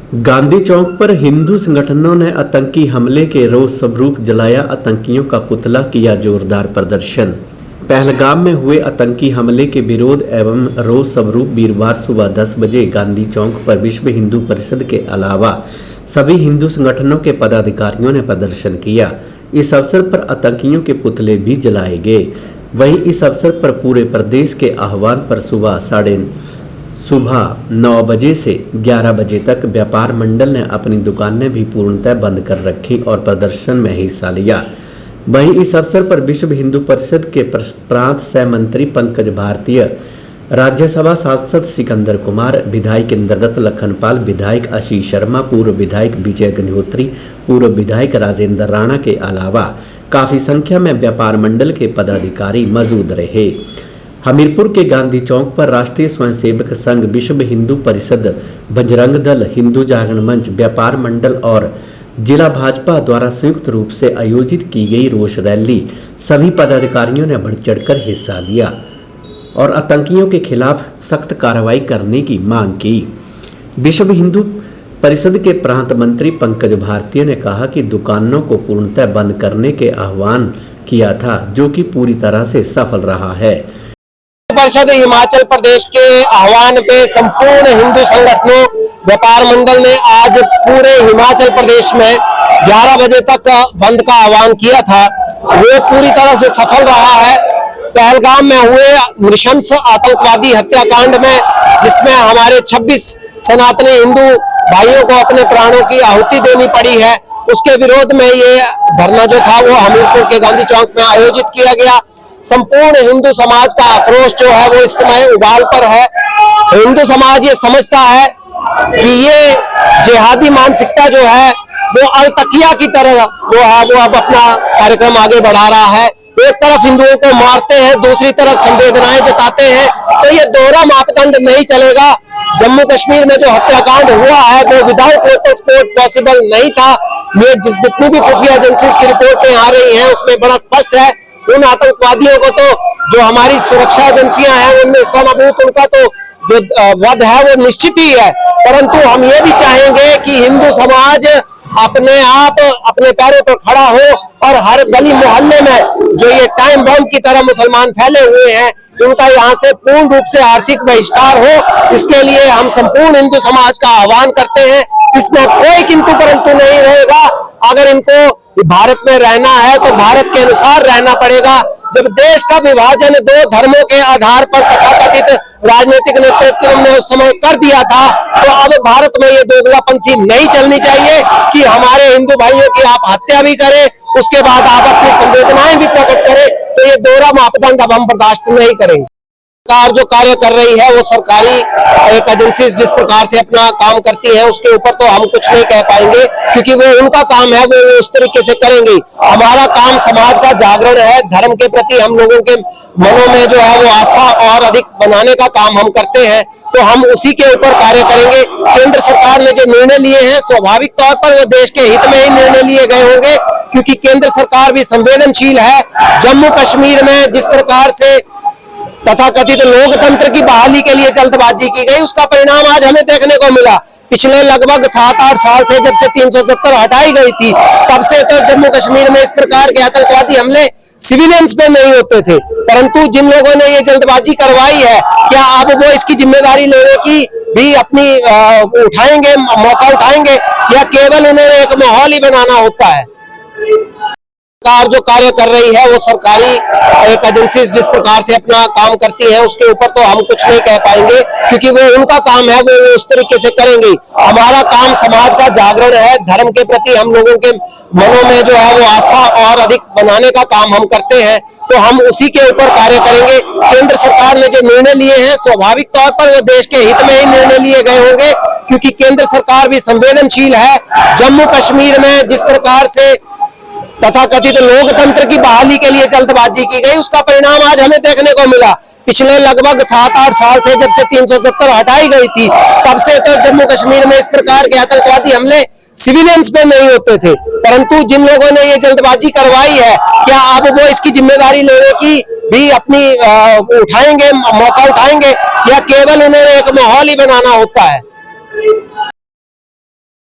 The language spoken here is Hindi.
गांधी चौक पर हिंदू संगठनों ने आतंकी हमले के रोष स्वरूप जलाया आतंकियों का पुतला, किया जोरदार प्रदर्शन। पहलगाम में हुए आतंकी हमले के विरोध एवं रोष स्वरूप वीरवार सुबह 10 बजे गांधी चौक पर विश्व हिंदू परिषद के अलावा सभी हिंदू संगठनों के पदाधिकारियों ने प्रदर्शन किया। इस अवसर पर आतंकियों के पुतले भी जलाए गए। वहीं इस अवसर पर पूरे प्रदेश के आह्वान पर सुबह 9 बजे से 11 बजे तक व्यापार मंडल ने अपनी दुकानें भी पूर्णतः बंद कर रखी और प्रदर्शन में हिस्सा लिया। वहीं इस अवसर पर विश्व हिंदू परिषद के प्रांत सह मंत्री पंकज भारतीय, राज्यसभा सांसद सिकंदर कुमार, विधायक इंद्रदत्त लखनपाल, विधायक आशीष शर्मा, पूर्व विधायक विजय अग्निहोत्री, पूर्व विधायक राजेंद्र राणा के अलावा काफी संख्या में व्यापार मंडल के पदाधिकारी मौजूद रहे। हमीरपुर के गांधी चौक पर राष्ट्रीय स्वयंसेवक संघ, विश्व हिंदू परिषद, बजरंग दल, हिंदू जागरण मंच, व्यापार मंडल और जिला भाजपा द्वारा संयुक्त रूप से आयोजित की गई रोष रैली सभी पदाधिकारियों ने बढ़ चढ़कर हिस्सा लिया और आतंकियों के खिलाफ सख्त कार्रवाई करने की मांग की। विश्व हिंदू परिषद के प्रांत मंत्री पंकज भारतीय ने कहा कि दुकानों को पूर्णतः बंद करने के आह्वान किया था, जो कि पूरी तरह से सफल रहा है। परिषद हिमाचल प्रदेश के आह्वान पे संपूर्ण हिंदू संगठनों, व्यापार मंडल ने आज पूरे हिमाचल प्रदेश में 11 बजे तक बंद का आह्वान किया था। वो पूरी तरह से सफल रहा है। पहलगाम में हुए नृशंस आतंकवादी हत्याकांड में, जिसमें हमारे 26 सनातनी हिंदू भाइयों को अपने प्राणों की आहुति देनी पड़ी है, उसके विरोध में ये धरना जो था वो हमीरपुर के गांधी चौक में आयोजित किया गया। संपूर्ण हिंदू समाज का आक्रोश जो है वो इस समय उबाल पर है। हिंदू समाज ये समझता है कि ये जिहादी मानसिकता जो है वो अलतकिया की तरह जो है वो अब अपना कार्यक्रम आगे बढ़ा रहा है। एक तरफ हिंदुओं को मारते हैं, दूसरी तरफ संवेदनाएं जताते हैं, तो ये दोहरा मापदंड नहीं चलेगा। जम्मू कश्मीर में जो हत्याकांड हुआ है वो विदाउट लोकल सपोर्ट पॉसिबल नहीं था। ये जितनी भी खुफिया एजेंसीज की रिपोर्टें आ रही हैं उसमें बड़ा स्पष्ट है। उन आतंकवादियों को तो जो हमारी सुरक्षा एजेंसियां हैं उनमें स्थानाबूत उनका तो जो वध है वो निश्चित ही है, परंतु हम ये भी चाहेंगे कि हिंदू समाज अपने आप अपने पैरों पर खड़ा हो और हर गली मोहल्ले में जो ये टाइम बम की तरह मुसलमान फैले हुए हैं उनका यहाँ से पूर्ण रूप से आर्थिक बहिष्कार हो। इसके लिए हम संपूर्ण हिंदू समाज का आह्वान करते हैं। इसमें कोई किंतु परंतु नहीं रहेगा। अगर इनको भारत में रहना है तो भारत के अनुसार रहना पड़ेगा। जब देश का विभाजन 2 धर्मों के आधार पर तथाकथित राजनीतिक नेतृत्व ने उस समय कर दिया था, तो अब भारत में ये दोगलापंथी नहीं चलनी चाहिए कि हमारे हिंदू भाइयों की आप हत्या भी करें, उसके बाद आप अपनी संवेदनाएं भी प्रकट करें, तो ये दोहरा मापदंड अब हम बर्दाश्त नहीं करेंगे। सरकार जो कार्य कर रही है वो सरकारी एक एजेंसी जिस प्रकार से अपना काम करती है उसके ऊपर तो हम कुछ नहीं कह पाएंगे, क्योंकि वो उनका काम है, वो उस तरीके से करेंगे। हमारा काम समाज का जागरण है। धर्म के प्रति हम लोगों के मनों में जो है वो आस्था और अधिक बनाने का काम हम करते हैं, तो हम उसी के ऊपर कार्य करेंगे। केंद्र सरकार ने जो निर्णय लिए हैं स्वाभाविक तौर पर वो देश के हित में ही निर्णय लिए गए होंगे, क्योंकि केंद्र सरकार भी संवेदनशील है। जम्मू कश्मीर में जिस प्रकार से तथाकथित लोकतंत्र की बहाली के लिए जल्दबाजी की गई, उसका परिणाम आज हमें देखने को मिला। पिछले लगभग 7-8 साल से जब से 370 हटाई गई थी, तब से तो जम्मू कश्मीर में इस प्रकार के आतंकवादी हमले सिविलियंस पे नहीं होते थे, परंतु जिन लोगों ने ये जल्दबाजी करवाई है, क्या अब वो इसकी जिम्मेदारी लेने की भी अपनी उठाएंगे, मौका उठाएंगे, या केवल उन्हें एक माहौल ही बनाना होता है? सरकार जो कार्य कर रही है वो सरकारी एक एजेंसी जिस प्रकार से अपना काम करती है उसके ऊपर तो हम कुछ नहीं कह पाएंगे, क्योंकि वो उनका काम है, वो उस तरीके से करेंगे। हमारा काम समाज का जागरण है। धर्म के प्रति हम लोगों के मनों में जो है वो आस्था और अधिक बनाने का काम हम करते हैं, तो हम उसी के ऊपर कार्य करेंगे। केंद्र सरकार ने जो निर्णय लिए हैं स्वाभाविक तौर पर वो देश के हित में ही निर्णय लिए गए होंगे, क्योंकि केंद्र सरकार भी संवेदनशील है। जम्मू कश्मीर में जिस प्रकार से तथाकथित लोकतंत्र की बहाली के लिए जल्दबाजी की गई, उसका परिणाम आज हमें देखने को मिला। पिछले लगभग 7-8 साल से जब से 370 हटाई गई थी, तब से तो जम्मू कश्मीर में इस प्रकार के आतंकवादी हमले सिविलियंस पे नहीं होते थे, परंतु जिन लोगों ने ये जल्दबाजी करवाई है, क्या अब वो इसकी जिम्मेदारी लेने की भी अपनी उठाएंगे, मौका उठाएंगे, या केवल उन्हें एक माहौल ही बनाना होता है?